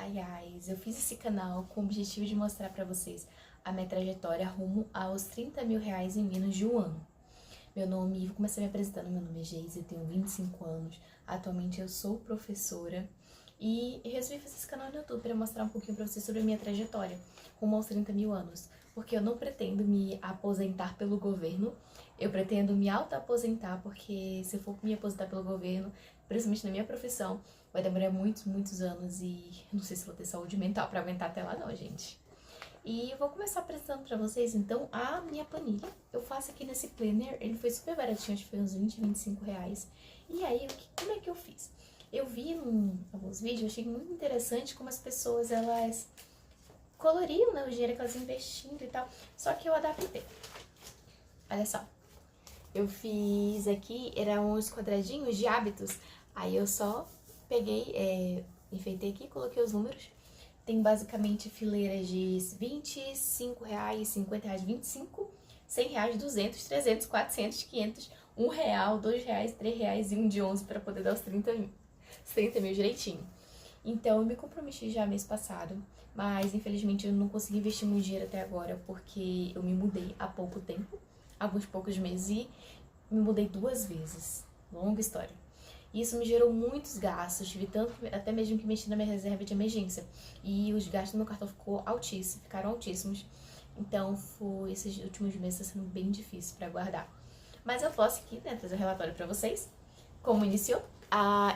Ayais. Eu fiz esse canal com o objetivo de mostrar pra vocês a minha trajetória rumo aos 30 mil reais em menos de um ano. Vou começar me apresentando, meu nome é Geise, eu tenho 25 anos, atualmente eu sou professora e resolvi fazer esse canal no YouTube para mostrar um pouquinho pra vocês sobre a minha trajetória rumo aos 30 mil anos, porque eu não pretendo me aposentar pelo governo, eu pretendo me auto-aposentar, porque se eu for me aposentar pelo governo, principalmente na minha profissão, vai demorar muitos anos e não sei se vou ter saúde mental para aguentar até lá não, gente. E eu vou começar apresentando pra vocês, então, a minha planilha. Eu faço aqui nesse planner, ele foi super baratinho, acho que foi uns 20, 25 reais. E aí, como é que eu fiz? Eu vi em alguns vídeos, eu achei muito interessante como as pessoas, elas coloriam, né, o dinheiro que elas investindo e tal. Só que eu adaptei. Olha só. Eu fiz aqui, eram uns quadradinhos de hábitos. Aí eu só peguei, enfeitei aqui, coloquei os números. Tem basicamente fileiras de 25 reais, 50 reais, 25, 100 reais, 200, 300, 400, 500, 1 real, 2 reais, 3 reais e um de 11 para poder dar os 30 mil direitinho. Então eu me comprometi já mês passado, mas infelizmente eu não consegui investir muito dinheiro até agora porque eu me mudei há pouco tempo, alguns poucos meses, e me mudei 2 vezes. Longa história. Isso me gerou muitos gastos, tive tanto, até mesmo que mexer na minha reserva de emergência. E os gastos do meu cartão ficaram altíssimos. Então, esses últimos meses está sendo bem difícil para guardar. Mas eu posso aqui, né, trazer um relatório para vocês. Como iniciou?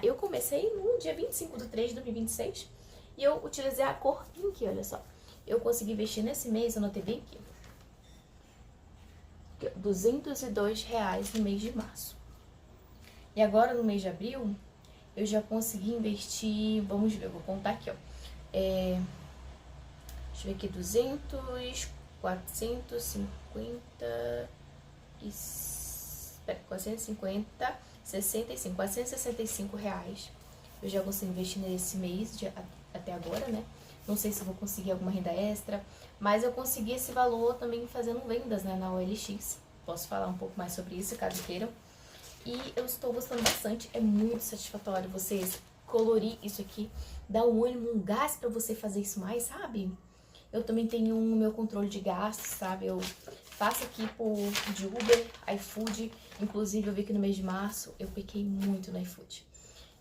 Eu comecei no dia 25/3/2026 e eu utilizei a cor pink, olha só. Eu consegui investir nesse mês, eu notei bem aqui, R$ 202 no mês de março. E agora, no mês de abril, eu já consegui investir, vamos ver, eu vou contar aqui, ó. Deixa eu ver aqui, 200, 450, 450, 65, R$ 465. Eu já consegui investir nesse mês, até agora, né? Não sei se eu vou conseguir alguma renda extra, mas eu consegui esse valor também fazendo vendas, né, na OLX. Posso falar um pouco mais sobre isso, caso queiram. E eu estou gostando bastante, é muito satisfatório vocês colorir isso aqui, dá um ânimo, um gás pra você fazer isso mais, sabe? Eu também tenho o meu controle de gastos, sabe? Eu faço aqui de Uber, iFood, inclusive eu vi que no mês de março eu pequei muito no iFood.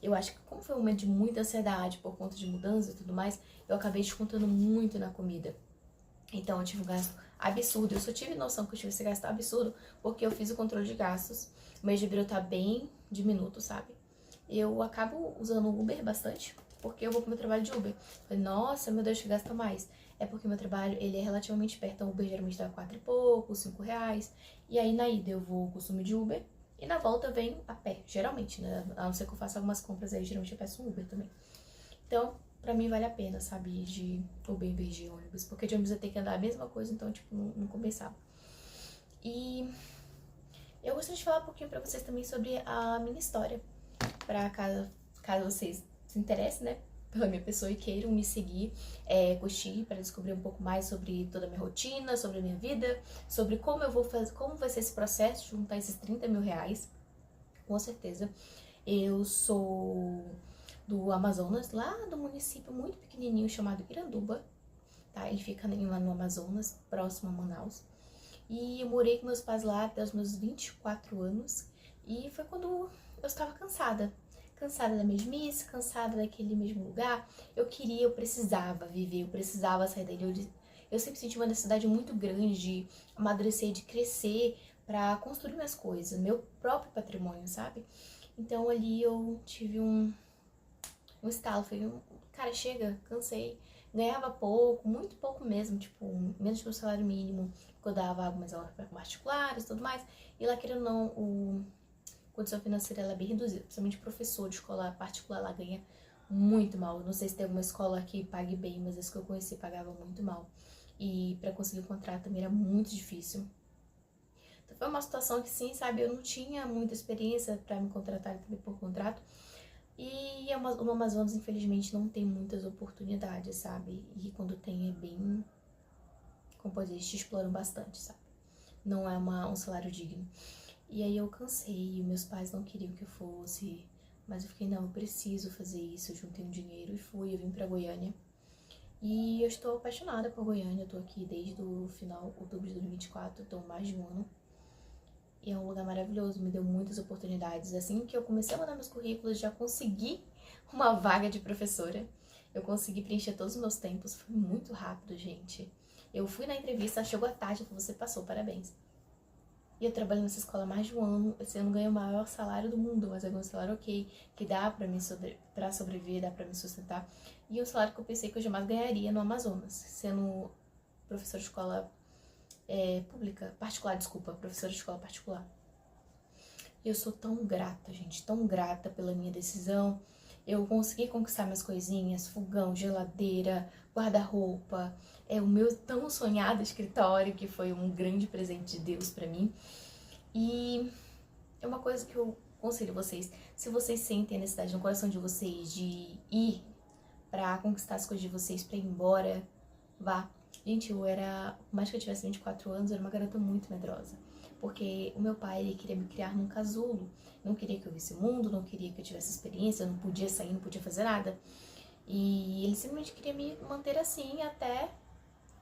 Eu acho que como foi um momento de muita ansiedade por conta de mudança e tudo mais, eu acabei descontando muito na comida. Então eu tive um gasto absurdo, eu só tive noção que eu tive esse gasto absurdo porque eu fiz o controle de gastos. O mês de abril tá bem diminuto, sabe? Eu acabo usando o Uber bastante, porque eu vou pro meu trabalho de Uber. Falei, nossa, meu Deus, que gasta mais. É porque o meu trabalho, ele é relativamente perto, então o Uber geralmente dá 4 e pouco, 5 reais. E aí na ida eu vou costume de Uber, e na volta eu venho a pé, geralmente, né? A não ser que eu faça algumas compras aí, geralmente eu peço um Uber também. Então, pra mim vale a pena, sabe, ir de Uber em vez de ônibus, porque de ônibus eu tenho que andar a mesma coisa, então, tipo, não compensava. E eu gostaria de falar um pouquinho pra vocês também sobre a minha história, pra caso vocês se interessem, né, pela minha pessoa e queiram me seguir, curtir, para descobrir um pouco mais sobre toda a minha rotina, sobre a minha vida, sobre como eu vou fazer, como vai ser esse processo de juntar esses 30 mil reais. Com certeza, eu sou do Amazonas, lá do município muito pequenininho chamado Iranduba, tá? Ele fica lá no Amazonas, próximo a Manaus. E eu morei com meus pais lá até os meus 24 anos. E foi quando eu estava cansada. Cansada da mesmice, cansada daquele mesmo lugar. Eu precisava viver, eu precisava sair dele. Eu sempre senti uma necessidade muito grande de amadurecer, de crescer, pra construir minhas coisas, meu próprio patrimônio, sabe? Então ali eu tive um estalo, falei, cara, chega, cansei. Ganhava pouco, muito pouco mesmo, tipo, menos que o salário mínimo, que eu dava algumas aulas particulares e tudo mais. E lá, querendo ou não, a condição financeira ela é bem reduzida, principalmente professor de escola particular lá ganha muito mal. Não sei se tem alguma escola que pague bem, mas as que eu conheci pagava muito mal. E pra conseguir o contrato também era muito difícil. Então foi uma situação que sim, sabe, eu não tinha muita experiência pra me contratar também por contrato. E no Amazonas, infelizmente, não tem muitas oportunidades, sabe? E quando tem é bem... Como pode dizer, eles te exploram bastante, sabe? Não é um salário digno. E aí eu cansei, meus pais não queriam que eu fosse, mas eu fiquei, não, eu preciso fazer isso. Eu juntei um dinheiro e fui, eu vim pra Goiânia. E eu estou apaixonada por Goiânia, eu tô aqui desde o final, outubro de 2024, tô mais de um ano. E é um lugar maravilhoso, me deu muitas oportunidades. Assim que eu comecei a mandar meus currículos, já consegui uma vaga de professora. Eu consegui preencher todos os meus tempos, foi muito rápido, gente. Eu fui na entrevista, chegou à tarde, falou, você passou, parabéns. E eu trabalho nessa escola há mais de um ano, eu não ganho o maior salário do mundo, mas eu ganho um salário ok, que dá pra sobreviver, dá pra me sustentar. E é um salário que eu pensei que eu jamais ganharia no Amazonas, sendo professora de escola pública, particular, desculpa, professora de escola particular. E eu sou tão grata, gente, tão grata pela minha decisão. Eu consegui conquistar minhas coisinhas, fogão, geladeira, guarda-roupa, o meu tão sonhado escritório, que foi um grande presente de Deus pra mim. E é uma coisa que eu aconselho vocês, se vocês sentem a necessidade no coração de vocês de ir pra conquistar as coisas de vocês, pra ir embora, vá. Gente, por mais que eu tivesse 24 anos, eu era uma garota muito medrosa. Porque o meu pai, ele queria me criar num casulo. Não queria que eu visse o mundo, não queria que eu tivesse experiência, eu não podia sair, não podia fazer nada. E ele simplesmente queria me manter assim até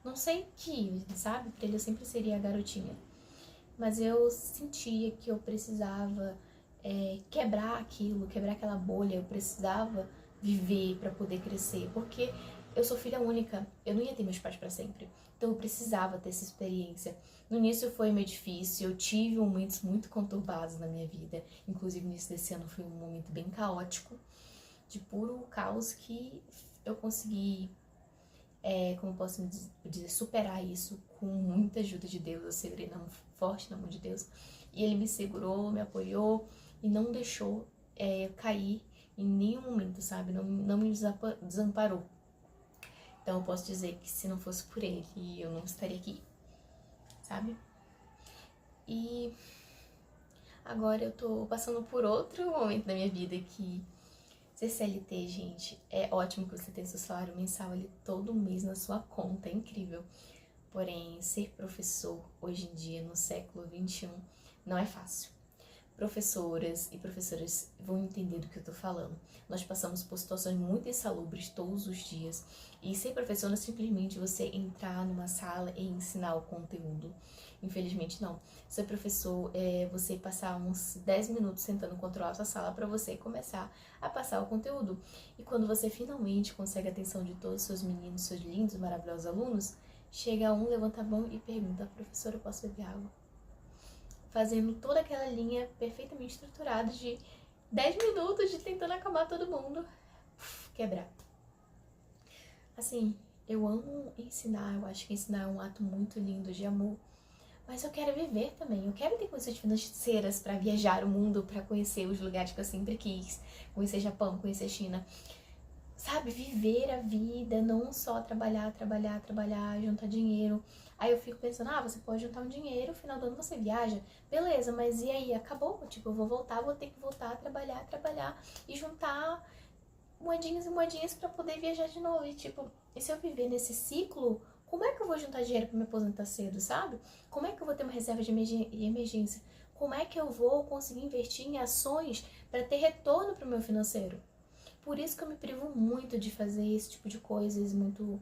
não sei que, sabe? Pra ele eu sempre seria a garotinha. Mas eu sentia que eu precisava quebrar aquilo, quebrar aquela bolha. Eu precisava viver pra poder crescer. Porque eu sou filha única, eu não ia ter meus pais pra sempre. Então eu precisava ter essa experiência. No início foi meio difícil, eu tive momentos muito conturbados na minha vida. Inclusive no início desse ano foi um momento bem caótico, de puro caos, que eu consegui, como posso dizer, superar isso com muita ajuda de Deus. Eu segurei forte na mão de Deus. E Ele me segurou, me apoiou e não deixou eu cair em nenhum momento, sabe? Não me desamparou. Então eu posso dizer que se não fosse por Ele, eu não estaria aqui, sabe? E agora eu tô passando por outro momento da minha vida que ser CLT, gente, é ótimo que você tenha seu salário mensal ali todo mês na sua conta, é incrível. Porém, ser professor hoje em dia, no século XXI, não é fácil. Professoras e professores vão entender do que eu tô falando. Nós passamos por situações muito insalubres todos os dias. E ser professor não é simplesmente você entrar numa sala e ensinar o conteúdo. Infelizmente, não. Ser professor é você passar uns 10 minutos sentando controlar a sua sala para você começar a passar o conteúdo. E quando você finalmente consegue a atenção de todos os seus meninos, seus lindos e maravilhosos alunos, chega um, levanta a mão e pergunta, professora, eu posso beber água? Fazendo toda aquela linha perfeitamente estruturada de 10 minutos de tentando acalmar todo mundo, quebrar. Assim, eu amo ensinar, eu acho que ensinar é um ato muito lindo de amor, mas eu quero viver também, eu quero ter condições financeiras para viajar o mundo, para conhecer os lugares que eu sempre quis, conhecer Japão, conhecer China, sabe, viver a vida, não só trabalhar, juntar dinheiro. Aí eu fico pensando, você pode juntar um dinheiro, no final do ano você viaja, beleza, mas e aí, acabou? Tipo, eu vou ter que voltar a trabalhar e juntar moedinhas e moedinhas pra poder viajar de novo. E tipo, e se eu viver nesse ciclo, como é que eu vou juntar dinheiro pra me aposentar cedo, sabe? Como é que eu vou ter uma reserva de emergência? Como é que eu vou conseguir investir em ações pra ter retorno pro meu financeiro? Por isso que eu me privo muito de fazer esse tipo de coisas muito,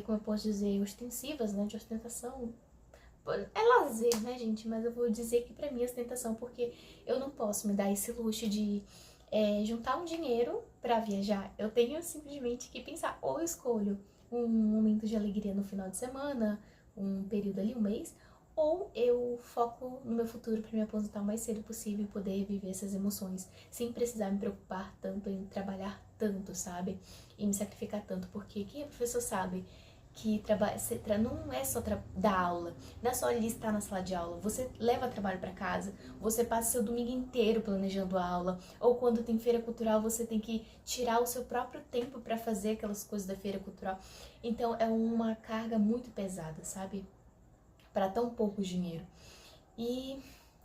como eu posso dizer, ostensivas, né, de ostentação. É lazer, né, gente? Mas eu vou dizer que pra mim é ostentação, porque eu não posso me dar esse luxo de juntar um dinheiro pra viajar. Eu tenho simplesmente que pensar, ou eu escolho um momento de alegria no final de semana, um período ali, um mês, ou eu foco no meu futuro para me aposentar o mais cedo possível e poder viver essas emoções, sem precisar me preocupar tanto em trabalhar tanto, sabe? E me sacrificar tanto, porque quem é professor sabe que não é só dar aula, não é só ali estar na sala de aula, você leva trabalho para casa, você passa seu domingo inteiro planejando a aula, ou quando tem feira cultural você tem que tirar o seu próprio tempo para fazer aquelas coisas da feira cultural. Então é uma carga muito pesada, sabe? Para tão pouco dinheiro. E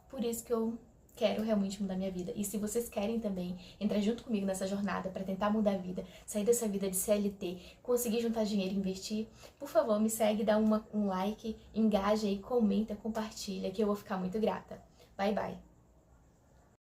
por isso que eu quero realmente mudar minha vida. E se vocês querem também entrar junto comigo nessa jornada para tentar mudar a vida, sair dessa vida de CLT, conseguir juntar dinheiro e investir, por favor, me segue, dá um like, engaja aí, comenta, compartilha, que eu vou ficar muito grata. Bye, bye!